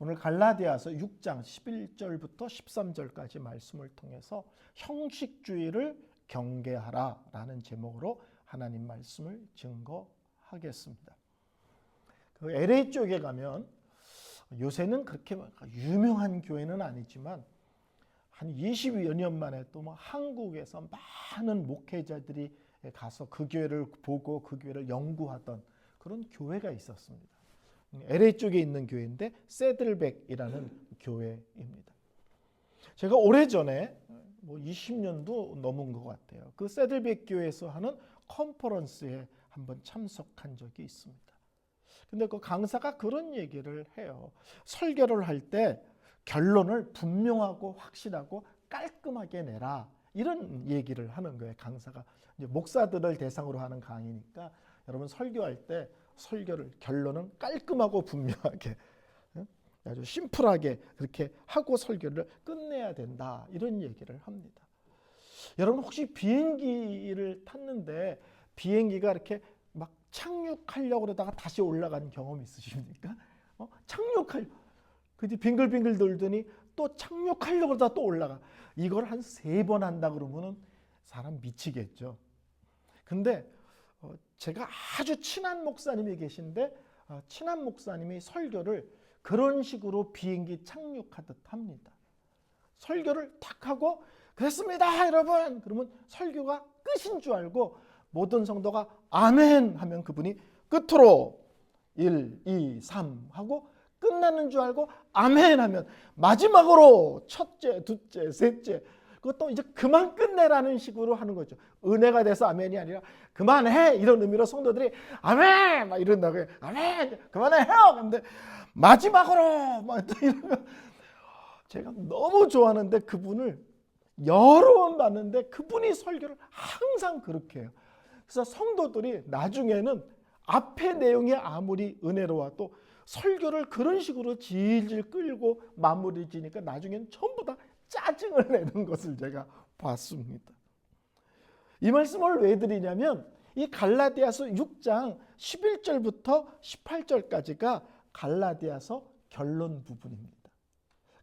오늘 갈라디아서 6장 11절부터 13절까지 말씀을 통해서 형식주의를 경계하라라는 제목으로 하나님 말씀을 증거하겠습니다. 그 LA 쪽에 가면 요새는 그렇게 유명한 교회는 아니지만 한 20여 년 만에 또 뭐 한국에서 많은 목회자들이 가서 그 교회를 보고 그 교회를 연구하던 그런 교회가 있었습니다. LA 쪽에 있는 교회인데 세들백이라는 교회입니다. 제가 오래전에 뭐 20년도 넘은 것 같아요. 그 세들백 교회에서 하는 컨퍼런스에 한번 참석한 적이 있습니다. 근데 그 강사가 그런 얘기를 해요. 설교를 할 때 결론을 분명하고 확실하고 깔끔하게 내라. 이런 얘기를 하는 거예요. 강사가. 이제 목사들을 대상으로 하는 강의니까 여러분 설교할 때 설교를 결론은 깔끔하고 분명하게 아주 심플하게 그렇게 하고 설교를 끝내야 된다. 이런 얘기를 합니다. 여러분 혹시 비행기를 탔는데 비행기가 이렇게 막 착륙하려고 그러다가 다시 올라간 경험 있으십니까? 그뒤 빙글빙글 돌더니 또 착륙하려고 그러다가 또 올라가. 이걸 한 3번 한다 그러면은 사람 미치겠죠. 근데 제가 아주 친한 목사님이 계신데 친한 목사님이 설교를 그런 식으로 비행기 착륙하듯 합니다. 설교를 탁 하고 그랬습니다 여러분 그러면 설교가 끝인 줄 알고 모든 성도가 아멘 하면 그분이 끝으로 1, 2, 3 하고 끝나는 줄 알고 아멘 하면 마지막으로 첫째, 둘째, 셋째 그것도 이제 그만 끝내라는 식으로 하는 거죠. 은혜가 돼서 아멘이 아니라 그만해 이런 의미로 성도들이 아멘 막 이런다고요. 아멘 그만해요. 근데 마지막으로 막 이러면 제가 너무 좋아하는데 그분을 여러 번 봤는데 그분이 설교를 항상 그렇게 해요. 그래서 성도들이 나중에는 앞의 내용이 아무리 은혜로워도 설교를 그런 식으로 질질 끌고 마무리 지니까 나중에는 전부 다 짜증을 내는 것을 제가 봤습니다. 이 말씀을 왜 드리냐면 이 갈라디아서 6장 11절부터 18절까지가 갈라디아서 결론 부분입니다.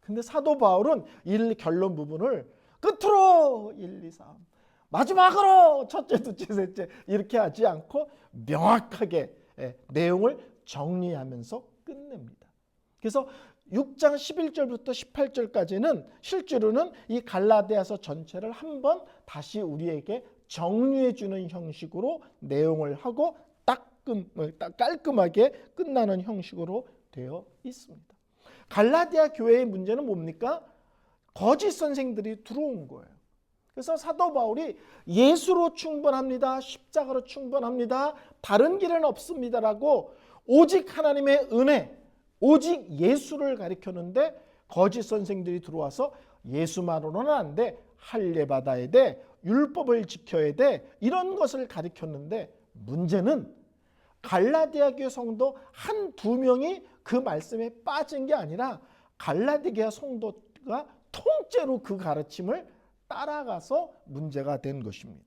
근데 사도 바울은 이 결론 부분을 끝으로 1, 2, 3 마지막으로 첫째, 둘째, 셋째 이렇게 하지 않고 명확하게 내용을 정리하면서 끝냅니다. 그래서 6장 11절부터 18절까지는 실제로는 이 갈라디아서 전체를 한번 다시 우리에게 정리해 주는 형식으로 내용을 하고 깔끔하게 끝나는 형식으로 되어 있습니다. 갈라디아 교회의 문제는 뭡니까? 거짓 선생들이 들어온 거예요. 그래서 사도 바울이 예수로 충분합니다. 십자가로 충분합니다. 다른 길은 없습니다라고 오직 하나님의 은혜, 오직 예수를 가리켰는데 거짓 선생들이 들어와서 예수만으로는 안 돼. 할례 받아야 돼. 율법을 지켜야 돼. 이런 것을 가리켰는데 문제는 갈라디아 교회 성도 한두 명이 그 말씀에 빠진 게 아니라 갈라디아 성도가 통째로 그 가르침을 따라가서 문제가 된 것입니다.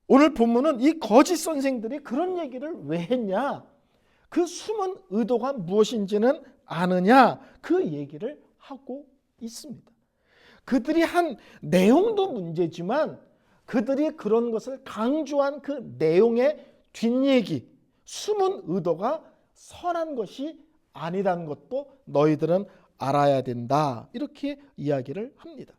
오늘 본문은 이 거짓 선생들이 그런 얘기를 왜 했냐? 그 숨은 의도가 무엇인지는 아느냐? 그 얘기를 하고 있습니다. 그들이 한 내용도 문제지만 그들이 그런 것을 강조한 그 내용의 뒷얘기, 숨은 의도가 선한 것이 아니라는 것도 너희들은 알아야 된다. 이렇게 이야기를 합니다.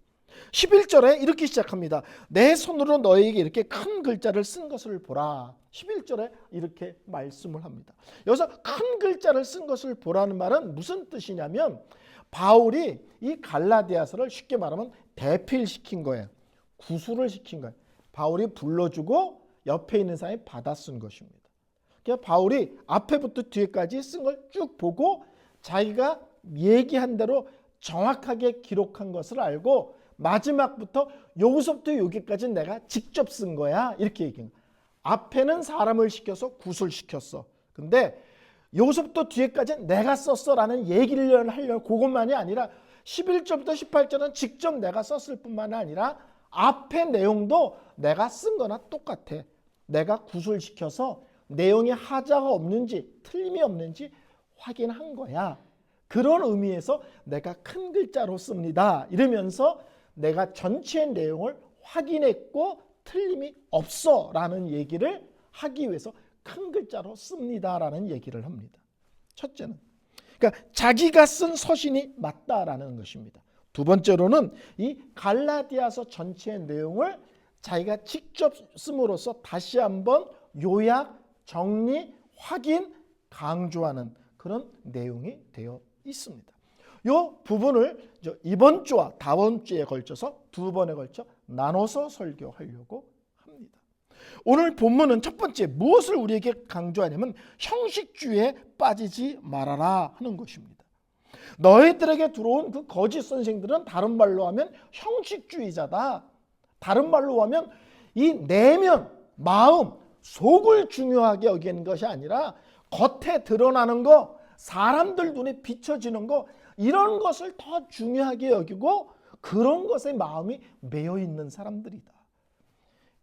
11절에 이렇게 시작합니다. 내 손으로 너희에게 이렇게 큰 글자를 쓴 것을 보라. 11절에 이렇게 말씀을 합니다. 여기서 큰 글자를 쓴 것을 보라는 말은 무슨 뜻이냐면 바울이 이 갈라디아서를 쉽게 말하면 대필시킨 거예요. 구술을 시킨 거예요. 바울이 불러주고 옆에 있는 사람이 받아 쓴 것입니다. 그러니까 바울이 앞에부터 뒤에까지 쓴 걸 쭉 보고 자기가 얘기한 대로 정확하게 기록한 것을 알고 마지막부터 여기서부터 여기까지 내가 직접 쓴 거야 이렇게 얘기해요. 앞에는 사람을 시켜서 구술시켰어. 근데 여기서부터 뒤에까지 내가 썼어 라는 얘기를 하려고 그것만이 아니라 11절부터 18절은 직접 내가 썼을 뿐만 아니라 앞에 내용도 내가 쓴 거나 똑같아. 내가 구술시켜서 내용에 하자가 없는지 틀림이 없는지 확인한 거야. 그런 의미에서 내가 큰 글자로 씁니다. 이러면서 내가 전체 내용을 확인했고 틀림이 없어 라는 얘기를 하기 위해서 큰 글자로 씁니다 라는 얘기를 합니다. 첫째는 그러니까 자기가 쓴 서신이 맞다라는 것입니다. 두 번째로는 이 갈라디아서 전체의 내용을 자기가 직접 씀으로써 다시 한번 요약, 정리, 확인, 강조하는 그런 내용이 되어 있습니다. 이 부분을 이번 주와 다음 주에 걸쳐서 두 번에 걸쳐 나눠서 설교하려고 합니다. 오늘 본문은 첫 번째 무엇을 우리에게 강조하냐면 형식주의에 빠지지 말아라 하는 것입니다. 너희들에게 들어온 그 거짓 선생들은 다른 말로 하면 형식주의자다. 다른 말로 하면 이 내면, 마음, 속을 중요하게 여기는 것이 아니라 겉에 드러나는 거, 사람들 눈에 비춰지는 거 이런 것을 더 중요하게 여기고 그런 것에 마음이 매여 있는 사람들이다.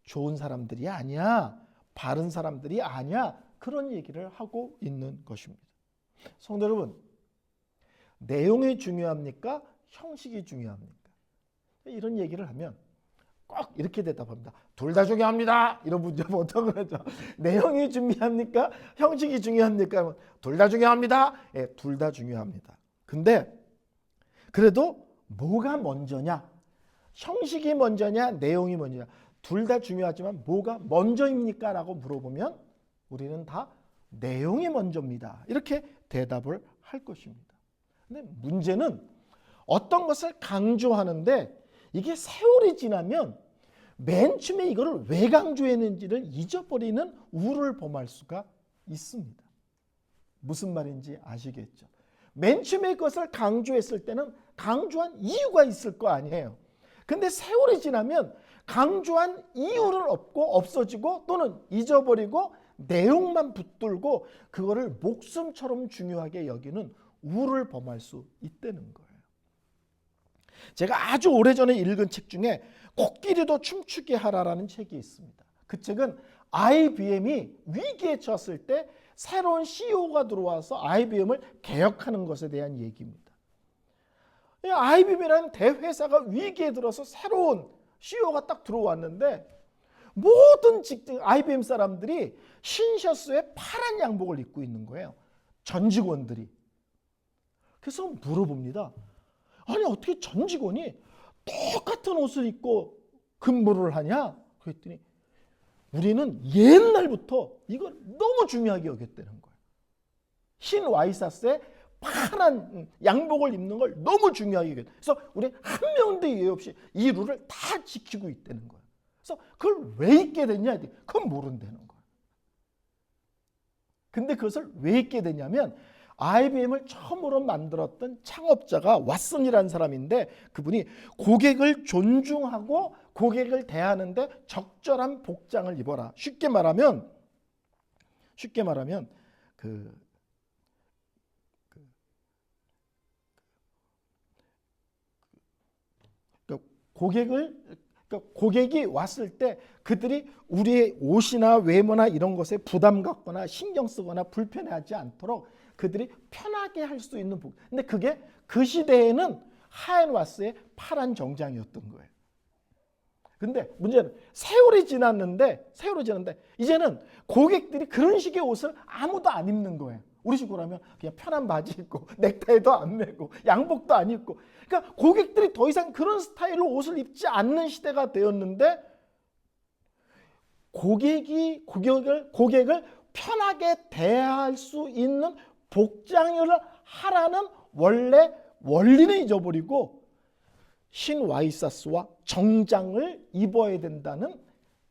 좋은 사람들이 아니야. 바른 사람들이 아니야. 그런 얘기를 하고 있는 것입니다. 성도 여러분, 내용이 중요합니까? 형식이 중요합니까? 이런 얘기를 하면 꼭 이렇게 대답합니다. 둘 다 중요합니다. 이런 문제 보통 그러죠. 내용이 중요합니까? 형식이 중요합니까? 둘 다 중요합니다. 예, 둘 다 중요합니다. 근데 그래도 뭐가 먼저냐? 형식이 먼저냐? 내용이 먼저냐? 둘 다 중요하지만 뭐가 먼저입니까? 라고 물어보면 우리는 다 내용이 먼저입니다. 이렇게 대답을 할 것입니다. 근데 문제는 어떤 것을 강조하는데 이게 세월이 지나면 맨 처음에 이거를 왜 강조했는지를 잊어버리는 우를 범할 수가 있습니다. 무슨 말인지 아시겠죠? 맨 처음에 그것을 강조했을 때는 강조한 이유가 있을 거 아니에요. 근데 세월이 지나면 강조한 이유는 없어지고 또는 잊어버리고 내용만 붙들고 그거를 목숨처럼 중요하게 여기는 우를 범할 수 있다는 거예요. 제가 아주 오래전에 읽은 책 중에 코끼리도 춤추게 하라라는 책이 있습니다. 그 책은 IBM이 위기에 처했을 때 새로운 CEO가 들어와서 IBM을 개혁하는 것에 대한 얘기입니다. IBM이라는 대회사가 위기에 들어서 새로운 CEO가 딱 들어왔는데 모든 IBM 사람들이 흰 셔츠에 파란 양복을 입고 있는 거예요. 전 직원들이. 그래서 물어봅니다. 아니 어떻게 전 직원이 똑같은 옷을 입고 근무를 하냐? 그랬더니 우리는 옛날부터 이걸 너무 중요하게 여겼다는 거예요. 흰 와이셔츠에 파란 양복을 입는 걸 너무 중요하게 여겼다. 그래서 우리 한 명도 예외 없이 이 룰을 다 지키고 있다는 거예요. 그래서 그걸 왜 입게 됐냐? 그건 모른다는 거예요. 근데 그것을 왜 입게 되냐면 IBM을 처음으로 만들었던 창업자가 왓슨이라는 사람인데 그분이 고객을 존중하고 고객을 대하는데 적절한 복장을 입어라. 쉽게 말하면 고객이 왔을 때 그들이 우리의 옷이나 외모나 이런 것에 부담 갖거나 신경 쓰거나 불편해하지 않도록 그들이 편하게 할 수 있는 복. 근데 그게 그 시대에는 하얀 와스의 파란 정장이었던 거예요. 근데 문제는 세월이 지났는데 이제는 고객들이 그런 식의 옷을 아무도 안 입는 거예요. 우리 식으로 하면 그냥 편한 바지 입고 넥타이도 안 매고 양복도 안 입고 그러니까 고객들이 더 이상 그런 스타일로 옷을 입지 않는 시대가 되었는데 고객을 편하게 대할 수 있는 복장을 하라는 원리는 잊어버리고 흰 와이셔츠와 정장을 입어야 된다는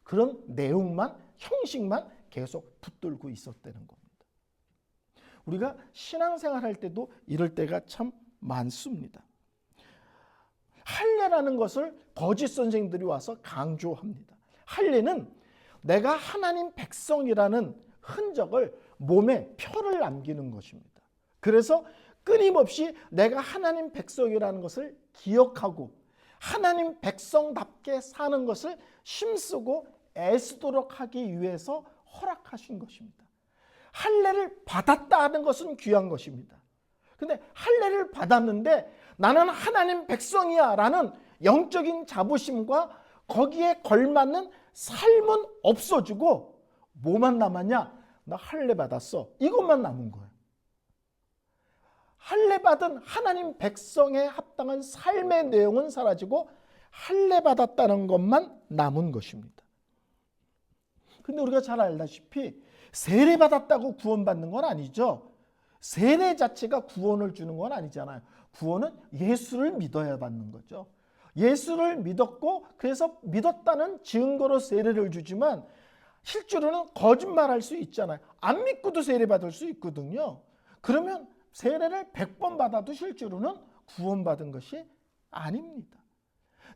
그런 내용만 형식만 계속 붙들고 있었다는 겁니다. 우리가 신앙생활 할 때도 이럴 때가 참 많습니다. 할례라는 것을 거짓 선생들이 와서 강조합니다. 할례는 내가 하나님 백성이라는 흔적을 몸에 표를 남기는 것입니다. 그래서 끊임없이 내가 하나님 백성이라는 것을 기억하고 하나님 백성답게 사는 것을 힘쓰고 애쓰도록 하기 위해서 허락하신 것입니다. 할례를 받았다는 것은 귀한 것입니다. 근데 할례를 받았는데 나는 하나님 백성이야 라는 영적인 자부심과 거기에 걸맞는 삶은 없어지고 뭐만 남았냐? 나 할례 받았어. 이것만 남은 거예요. 할례 받은 하나님 백성에 합당한 삶의 내용은 사라지고 할례 받았다는 것만 남은 것입니다. 근데 우리가 잘 알다시피 세례 받았다고 구원받는 건 아니죠. 세례 자체가 구원을 주는 건 아니잖아요. 구원은 예수를 믿어야 받는 거죠. 예수를 믿었고 그래서 믿었다는 증거로 세례를 주지만 실제로는 거짓말할 수 있잖아요. 안 믿고도 세례 받을 수 있거든요. 그러면 세례를 100번 받아도 실제로는 구원받은 것이 아닙니다.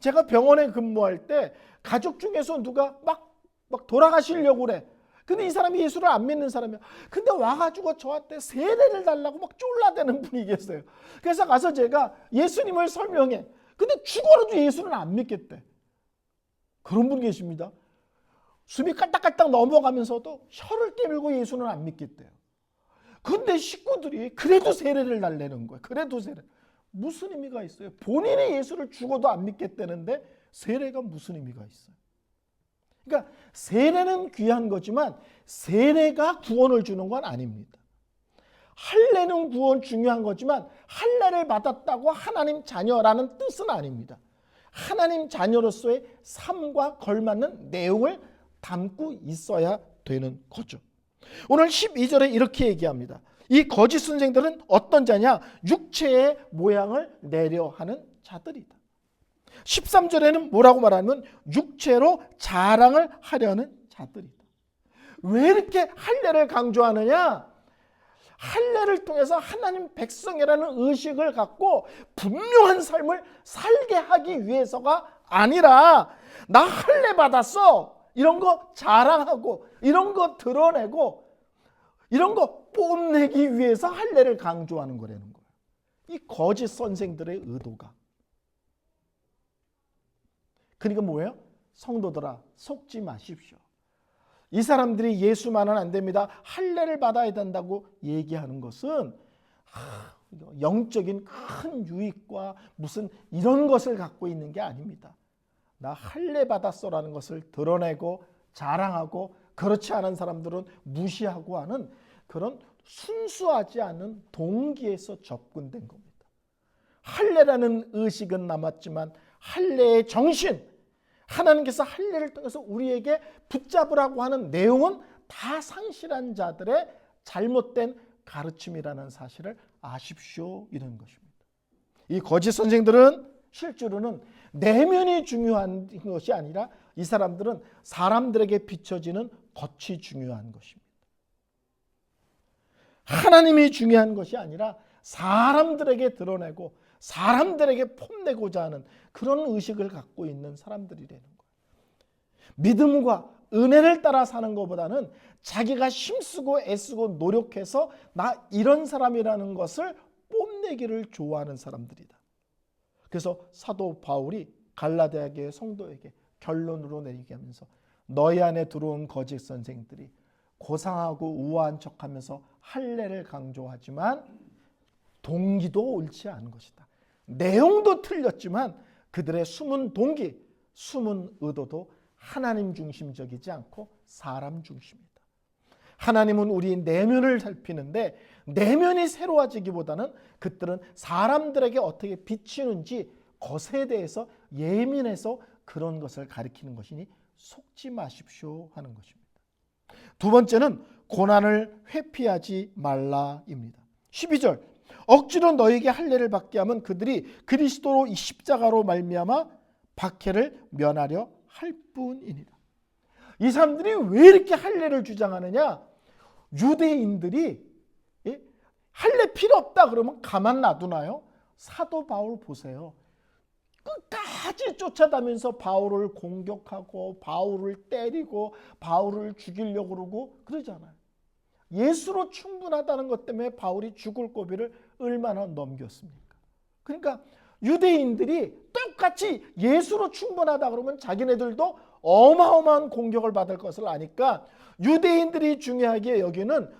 제가 병원에 근무할 때 가족 중에서 누가 막 돌아가시려고 그래. 근데 이 사람이 예수를 안 믿는 사람이야. 근데 와가지고 저한테 세례를 달라고 막 쫄라대는 분이 계세요. 그래서 가서 제가 예수님을 설명해. 근데 죽어라도 예수는 안 믿겠대. 그런 분 계십니다. 숨이 깔딱깔딱 넘어가면서도 혀를 깨물고 예수는 안 믿겠대요. 근데 식구들이 그래도 세례를 달래는 거예요. 그래도 세례. 무슨 의미가 있어요? 본인이 예수를 죽어도 안 믿겠다는데 세례가 무슨 의미가 있어요? 그러니까 세례는 귀한 거지만 세례가 구원을 주는 건 아닙니다. 할례는 구원 중요한 거지만 할례를 받았다고 하나님 자녀라는 뜻은 아닙니다. 하나님 자녀로서의 삶과 걸맞는 내용을 담고 있어야 되는 거죠. 오늘 12절에 이렇게 얘기합니다. 이 거짓 선생들은 어떤 자냐? 육체의 모양을 내려 하는 자들이다. 13절에는 뭐라고 말하면 육체로 자랑을 하려는 자들이다. 왜 이렇게 할례를 강조하느냐? 할례를 통해서 하나님 백성이라는 의식을 갖고 분명한 삶을 살게 하기 위해서가 아니라 나 할례 받았어. 이런 거 자랑하고 이런 거 드러내고 이런 거 뽐내기 위해서 할례를 강조하는 거라는 거예요. 이 거짓 선생들의 의도가. 그러니까 뭐예요? 성도들아 속지 마십시오. 이 사람들이 예수만은 안 됩니다. 할례를 받아야 된다고 얘기하는 것은 영적인 큰 유익과 무슨 이런 것을 갖고 있는 게 아닙니다. 나 할례 받았어라는 것을 드러내고 자랑하고 그렇지 않은 사람들은 무시하고 하는 그런 순수하지 않은 동기에서 접근된 겁니다. 할례라는 의식은 남았지만 할례의 정신, 하나님께서 할례를 통해서 우리에게 붙잡으라고 하는 내용은 다 상실한 자들의 잘못된 가르침이라는 사실을 아십시오. 이런 것입니다. 이 거짓 선생들은 실제로는 내면이 중요한 것이 아니라 이 사람들은 사람들에게 비춰지는 겉이 중요한 것입니다. 하나님이 중요한 것이 아니라 사람들에게 드러내고 사람들에게 폼내고자 하는 그런 의식을 갖고 있는 사람들이라는 거예요. 믿음과 은혜를 따라 사는 것보다는 자기가 힘쓰고 애쓰고 노력해서 나 이런 사람이라는 것을 뽐내기를 좋아하는 사람들이다. 그래서 사도 바울이 갈라디아 교회 성도에게 결론으로 내리게 하면서 너희 안에 들어온 거짓 선생들이 고상하고 우아한 척하면서 할례를 강조하지만 동기도 옳지 않은 것이다. 내용도 틀렸지만 그들의 숨은 동기, 숨은 의도도 하나님 중심적이지 않고 사람 중심이다. 하나님은 우리 내면을 살피는데 내면이 새로워지기보다는 그들은 사람들에게 어떻게 비치는지 것에 대해서 예민해서 그런 것을 가리키는 것이니 속지 마십시오 하는 것입니다. 두 번째는 고난을 회피하지 말라입니다. 12절 억지로 너에게 할례를 받게 하면 그들이 그리스도로 이 십자가로 말미암아 박해를 면하려 할 뿐이니라. 이 사람들이 왜 이렇게 할례를 주장하느냐? 유대인들이 할례 필요 없다 그러면 가만 놔두나요? 사도 바울 보세요. 끝까지 쫓아다니면서 바울을 공격하고 바울을 때리고 바울을 죽이려고 그러고 그러잖아요. 예수로 충분하다는 것 때문에 바울이 죽을 고비를 얼마나 넘겼습니까? 그러니까 유대인들이 똑같이 예수로 충분하다 그러면 자기네들도 어마어마한 공격을 받을 것을 아니까 유대인들이 중요하게 여기는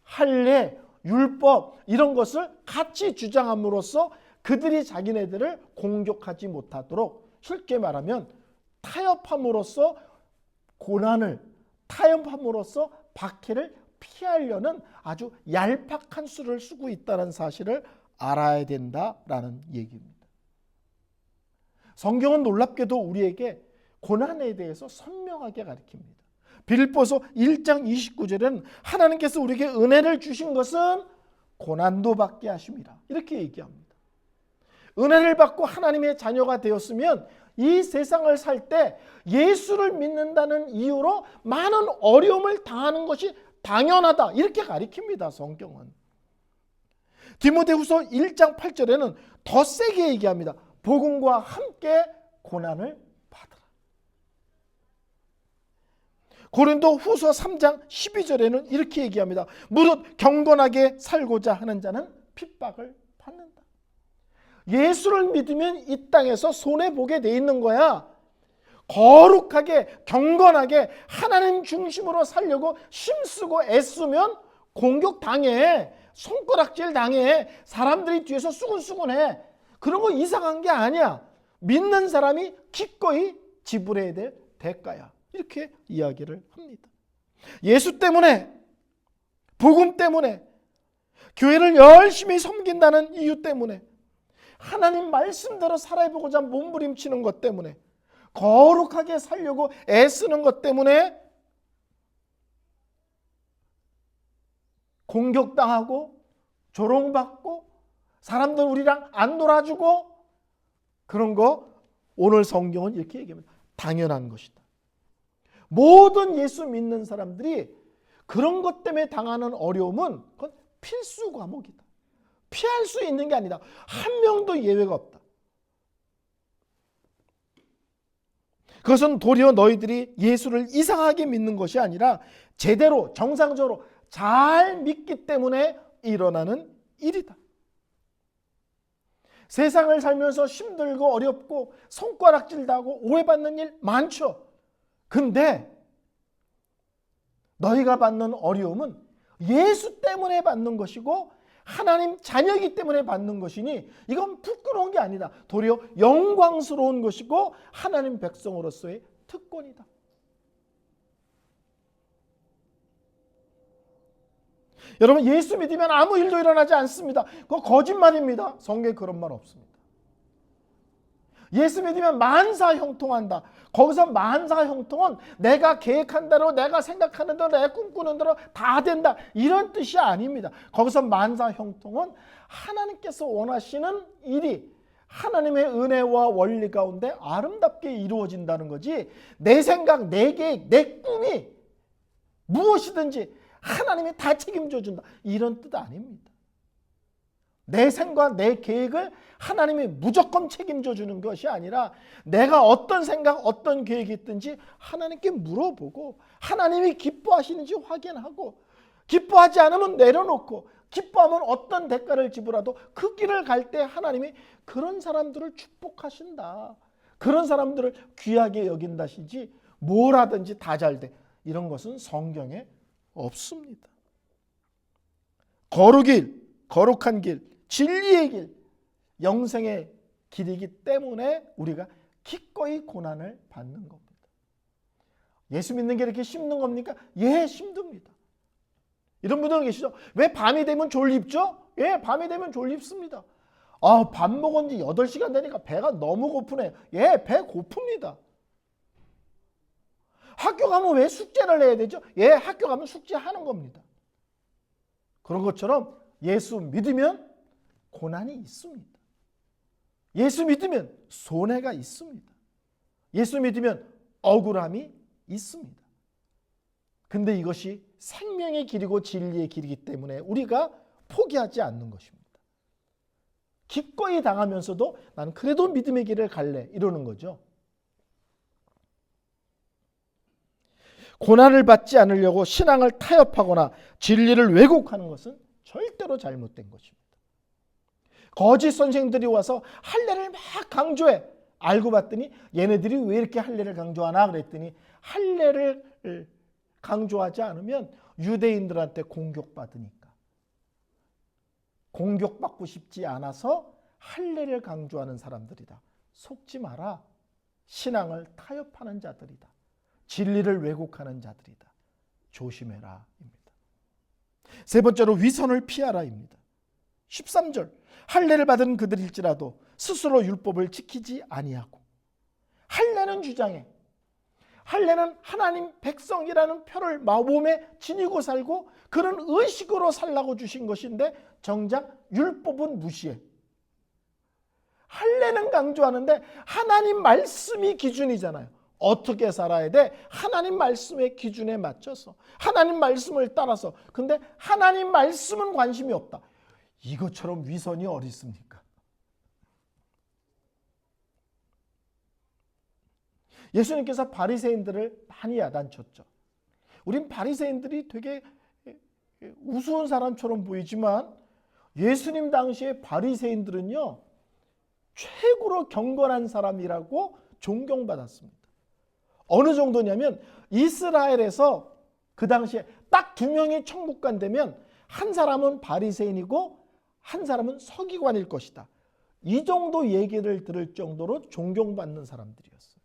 할례, 율법 이런 것을 같이 주장함으로써 그들이 자기네들을 공격하지 못하도록, 쉽게 말하면 타협함으로써 고난을, 타협함으로써 박해를 피하려는 아주 얄팍한 수를 쓰고 있다는 사실을 알아야 된다라는 얘기입니다. 성경은 놀랍게도 우리에게 고난에 대해서 선명하게 가르칩니다. 빌립보서 1장 29절에는 하나님께서 우리에게 은혜를 주신 것은 고난도 받게 하심이라 이렇게 얘기합니다. 은혜를 받고 하나님의 자녀가 되었으면 이 세상을 살 때 예수를 믿는다는 이유로 많은 어려움을 당하는 것이 당연하다 이렇게 가르칩니다. 성경은. 디모데후서 1장 8절에는 더 세게 얘기합니다. 복음과 함께 고난을 받으라. 고린도 후서 3장 12절에는 이렇게 얘기합니다. 무릇 경건하게 살고자 하는 자는 핍박을 받는다. 예수를 믿으면 이 땅에서 손해보게 돼 있는 거야. 거룩하게 경건하게 하나님 중심으로 살려고 힘쓰고 애쓰면 공격 당해, 손가락질 당해, 사람들이 뒤에서 수근수근해. 그런 거 이상한 게 아니야. 믿는 사람이 기꺼이 지불해야 될 대가야. 이렇게 이야기를 합니다. 예수 때문에, 복음 때문에, 교회를 열심히 섬긴다는 이유 때문에, 하나님 말씀대로 살아보고자 몸부림치는 것 때문에, 거룩하게 살려고 애쓰는 것 때문에 공격당하고 조롱받고 사람들 우리랑 안 놀아주고 그런 거 오늘 성경은 이렇게 얘기합니다. 당연한 것이다. 모든 예수 믿는 사람들이 그런 것 때문에 당하는 어려움은 그건 필수 과목이다. 피할 수 있는 게 아니다. 한 명도 예외가 없다. 그것은 도리어 너희들이 예수를 이상하게 믿는 것이 아니라 제대로 정상적으로 잘 믿기 때문에 일어나는 일이다. 세상을 살면서 힘들고 어렵고 손가락질당하고 오해받는 일 많죠. 근데 너희가 받는 어려움은 예수 때문에 받는 것이고 하나님 자녀이기 때문에 받는 것이니 이건 부끄러운 게 아니다. 도리어 영광스러운 것이고 하나님 백성으로서의 특권이다. 여러분, 예수 믿으면 아무 일도 일어나지 않습니다. 그거 거짓말입니다. 성경에 그런 말 없습니다. 예수 믿으면 만사형통한다. 거기서 만사형통은 내가 계획한 대로, 내가 생각하는 대로, 내가 꿈꾸는 대로 다 된다 이런 뜻이 아닙니다. 거기서 만사형통은 하나님께서 원하시는 일이 하나님의 은혜와 원리 가운데 아름답게 이루어진다는 거지, 내 생각, 내 계획, 내 꿈이 무엇이든지 하나님이 다 책임져 준다 이런 뜻 아닙니다. 내 생각, 내 계획을 하나님이 무조건 책임져 주는 것이 아니라 내가 어떤 생각, 어떤 계획이 있든지 하나님께 물어보고 하나님이 기뻐하시는지 확인하고, 기뻐하지 않으면 내려놓고, 기뻐하면 어떤 대가를 지불하도 그 길을 갈 때 하나님이 그런 사람들을 축복하신다. 그런 사람들을 귀하게 여긴다시지 뭘 하든지 다 잘 돼. 이런 것은 성경에 없습니다. 거룩한 길, 진리의 길, 영생의 길이기 때문에 우리가 기꺼이 고난을 받는 겁니다. 예수 믿는 게 이렇게 힘든 겁니까? 예, 힘듭니다. 이런 분들은 계시죠? 왜 밤이 되면 졸립죠? 예, 밤이 되면 졸립습니다. 밥 먹은 지 8시간 되니까 배가 너무 고프네요. 예, 배 고픕니다. 학교 가면 왜 숙제를 해야 되죠? 예, 학교 가면 숙제하는 겁니다. 그런 것처럼 예수 믿으면 고난이 있습니다. 예수 믿으면 손해가 있습니다. 예수 믿으면 억울함이 있습니다. 근데 이것이 생명의 길이고 진리의 길이기 때문에 우리가 포기하지 않는 것입니다. 기꺼이 당하면서도 나는 그래도 믿음의 길을 갈래 이러는 거죠. 고난을 받지 않으려고 신앙을 타협하거나 진리를 왜곡하는 것은 절대로 잘못된 것입니다. 거짓 선생들이 와서 할례를 막 강조해. 알고 봤더니 얘네들이 왜 이렇게 할례를 강조하나 그랬더니 할례를 강조하지 않으면 유대인들한테 공격받으니까. 공격받고 싶지 않아서 할례를 강조하는 사람들이다. 속지 마라. 신앙을 타협하는 자들이다. 진리를 왜곡하는 자들이다. 조심해라 입니다. 세 번째로 위선을 피하라입니다. 13절 할례를 받은 그들일지라도 스스로 율법을 지키지 아니하고, 할례는 주장해. 할례는 하나님 백성이라는 표를 마음에 지니고 살고 그런 의식으로 살라고 주신 것인데 정작 율법은 무시해. 할례는 강조하는데 하나님 말씀이 기준이잖아요. 어떻게 살아야 돼? 하나님 말씀의 기준에 맞춰서, 하나님 말씀을 따라서. 근데 하나님 말씀은 관심이 없다. 이것처럼 위선이 어디 있습니까? 예수님께서 바리새인들을 많이 야단쳤죠. 우린 바리새인들이 되게 우스운 사람처럼 보이지만 예수님 당시에 바리새인들은요, 최고로 경건한 사람이라고 존경받았습니다. 어느 정도냐면 이스라엘에서 그 당시에 딱 2명이 천국 간다면 한 사람은 바리새인이고 한 사람은 서기관일 것이다. 이 정도 얘기를 들을 정도로 존경받는 사람들이었어요.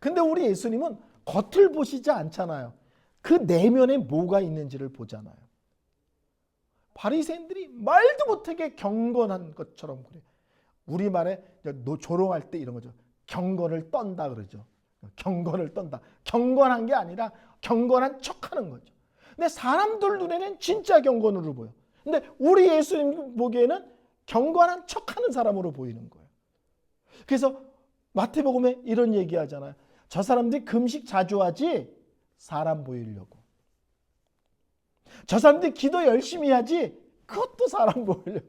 근데 우리 예수님은 겉을 보시지 않잖아요. 그 내면에 뭐가 있는지를 보잖아요. 바리새인들이 말도 못하게 경건한 것처럼 그래요. 우리말에 조롱할 때 이런 거죠. 경건을 떤다 그러죠. 경건을 떤다. 경건한 게 아니라 경건한 척하는 거죠. 근데 사람들 눈에는 진짜 경건으로 보여. 근데 우리 예수님 보기에는 경건한 척하는 사람으로 보이는 거예요. 그래서 마태복음에 이런 얘기하잖아요. 저 사람들이 금식 자주 하지 사람 보이려고. 저 사람들이 기도 열심히 하지 그것도 사람 보이려고.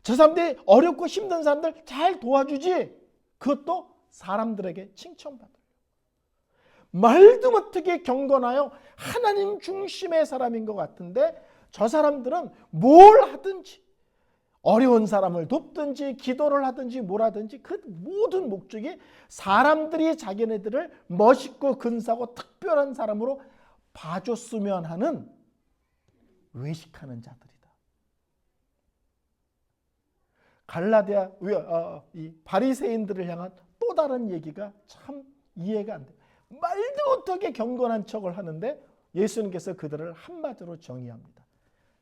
저 사람들이 어렵고 힘든 사람들 잘 도와주지 그것도 사람들에게 칭찬받아요. 말도 못하게 경건하여 하나님 중심의 사람인 것 같은데 저 사람들은 뭘 하든지 어려운 사람을 돕든지 기도를 하든지 뭘 하든지 그 모든 목적이 사람들이 자기네들을 멋있고 근사하고 특별한 사람으로 봐줬으면 하는 외식하는 자들이다. 갈라디아 이 바리새인들을 향한 또 다른 얘기가 참 이해가 안 돼요. 말도 못하게 경건한 척을 하는데 예수님께서 그들을 한마디로 정의합니다.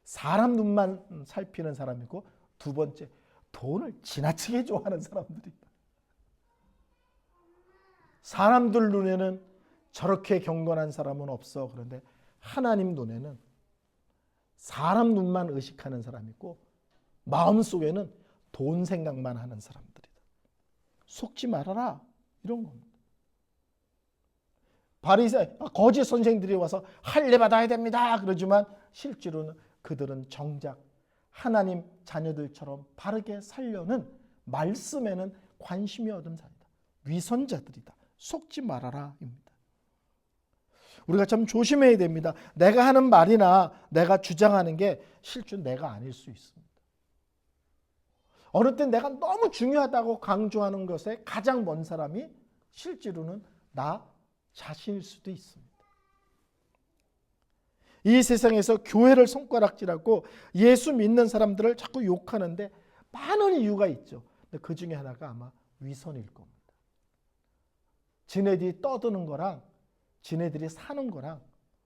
사람 눈만 살피는 사람이고, 두 번째, 돈을 지나치게 좋아하는 사람들이다. 사람들 눈에는 저렇게 경건한 사람은 없어. 그런데 하나님 눈에는 사람 눈만 의식하는 사람이고 마음속에는 돈 생각만 하는 사람들이다. 속지 말아라. 이런 겁니다. 거짓 선생들이 와서 할례 받아야 됩니다. 그러지만 실제로는 그들은 정작 하나님 자녀들처럼 바르게 살려는 말씀에는 관심이 없는 자이다. 위선자들이다. 속지 말아라 입니다. 우리가 참 조심해야 됩니다. 내가 하는 말이나 내가 주장하는 게 실제 내가 아닐 수 있습니다. 어느 때 내가 너무 중요하다고 강조하는 것에 가장 먼 사람이 실제로는 나 자신일 수도 있습니다. 이 세상에서 교회를 손가락질하고 예수 믿는 사람들을 자꾸 욕하는데 많은 이유가 있죠. 근데 그 중에 하나가 아마 위선일 겁니다. 지네들이 떠드는 거랑 지네들이 사는 거랑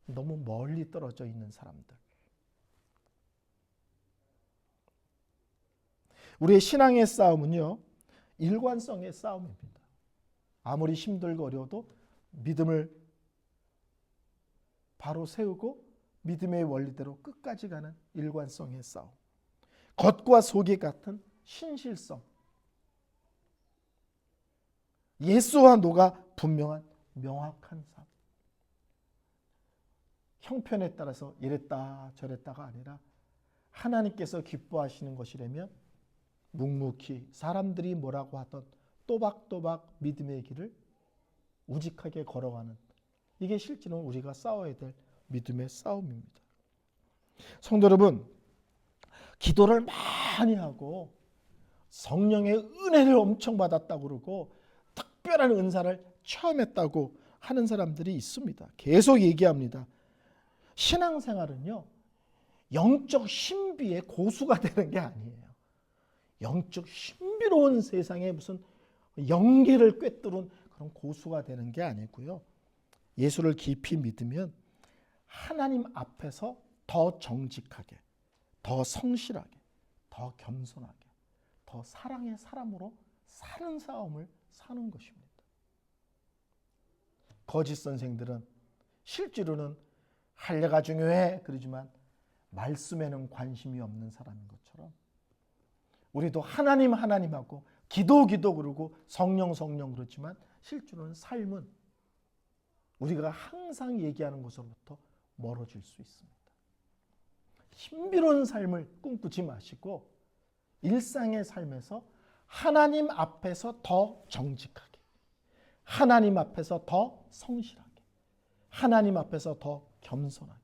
너무 멀리 떨어져 있는 사람들. 우리의 신앙의 싸움은요, 일관성의 싸움입니다. 아무리 힘들고 어려워도 믿음을 바로 세우고 믿음의 원리대로 끝까지 가는 일관성의 싸움. 겉과 속이 같은 신실성. 예수와 노가 분명한 명확한 삶. 형편에 따라서 이랬다 저랬다가 아니라 하나님께서 기뻐하시는 것이라면 묵묵히 사람들이 뭐라고 하던 또박또박 믿음의 길을 우직하게 걸어가는, 이게 실제로는 우리가 싸워야 될 믿음의 싸움입니다. 성도 여러분, 기도를 많이 하고 성령의 은혜를 엄청 받았다고 그러고 특별한 은사를 체험했다고 하는 사람들이 있습니다. 계속 얘기합니다. 신앙생활은요, 영적 신비의 고수가 되는 게 아니에요. 영적 신비로운 세상에 무슨 영계를 꿰뚫은 그런 고수가 되는 게 아니고요. 예수를 깊이 믿으면 하나님 앞에서 더 정직하게, 더 성실하게, 더 겸손하게, 더 사랑의 사람으로 사는 싸움을 사는 것입니다. 거짓 선생들은 실제로는 할례가 중요해 그러지만 말씀에는 관심이 없는 사람인 것처럼 우리도 하나님하고 기도 그러고 성령 그렇지만 실제로는 삶은 우리가 항상 얘기하는 것으로부터 멀어질 수 있습니다. 신비로운 삶을 꿈꾸지 마시고 일상의 삶에서 하나님 앞에서 더 정직하게, 하나님 앞에서 더 성실하게, 하나님 앞에서 더 겸손하게,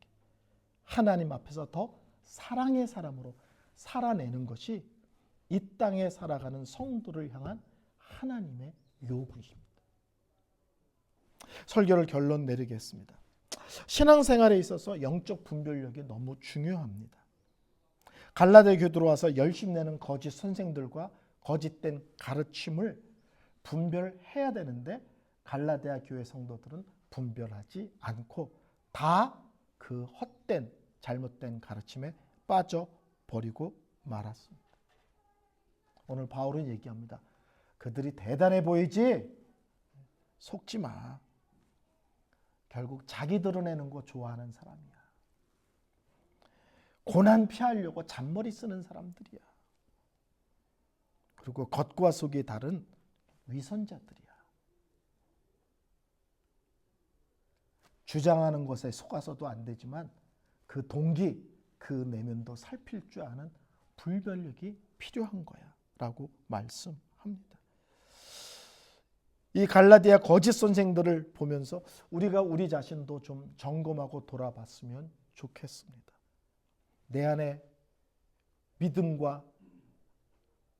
하나님 앞에서 더 사랑의 사람으로 살아내는 것이 이 땅에 살아가는 성도를 향한 하나님의 요구입니다. 설교를 결론 내리겠습니다. 신앙생활에 있어서 영적 분별력이 너무 중요합니다. 갈라디아 교회 들어와서 열심내는 거짓 선생들과 거짓된 가르침을 분별해야 되는데 갈라디아 교회 성도들은 분별하지 않고 다 그 헛된 잘못된 가르침에 빠져버리고 말았습니다. 오늘 바울은 얘기합니다. 그들이 대단해 보이지? 속지 마. 결국 자기 드러내는 거 좋아하는 사람이야. 고난 피하려고 잔머리 쓰는 사람들이야. 그리고 겉과 속이 다른 위선자들이야. 주장하는 것에 속아서도 안 되지만 그 동기, 그 내면도 살필 줄 아는 분별력이 필요한 거야 라고 말씀합니다. 이 갈라디아 거짓 선생들을 보면서 우리가 우리 자신도 좀 점검하고 돌아봤으면 좋겠습니다. 내 안에 믿음과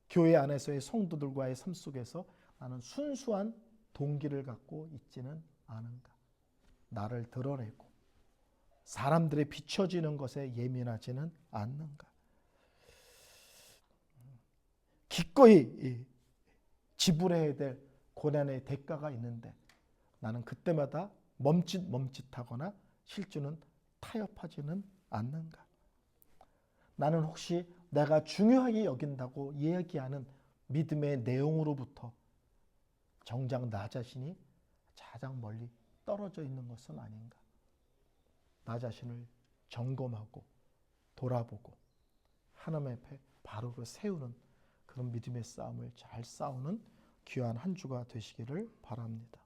교회 안에서의 성도들과의 삶 속에서 나는 순수한 동기를 갖고 있지는 않은가? 나를 드러내고 사람들의 비춰지는 것에 예민하지는 않는가? 기꺼이 지불해야 될 고난의 대가가 있는데 나는 그때마다 멈칫하거나 실제는 타협하지는 않는가? 나는 혹시 내가 중요하게 여긴다고 이야기하는 믿음의 내용으로부터 정작 나 자신이 가장 멀리 떨어져 있는 것은 아닌가? 나 자신을 점검하고 돌아보고 하나님 앞에 바로 세우는 그런 믿음의 싸움을 잘 싸우는 귀한 한 주가 되시기를 바랍니다.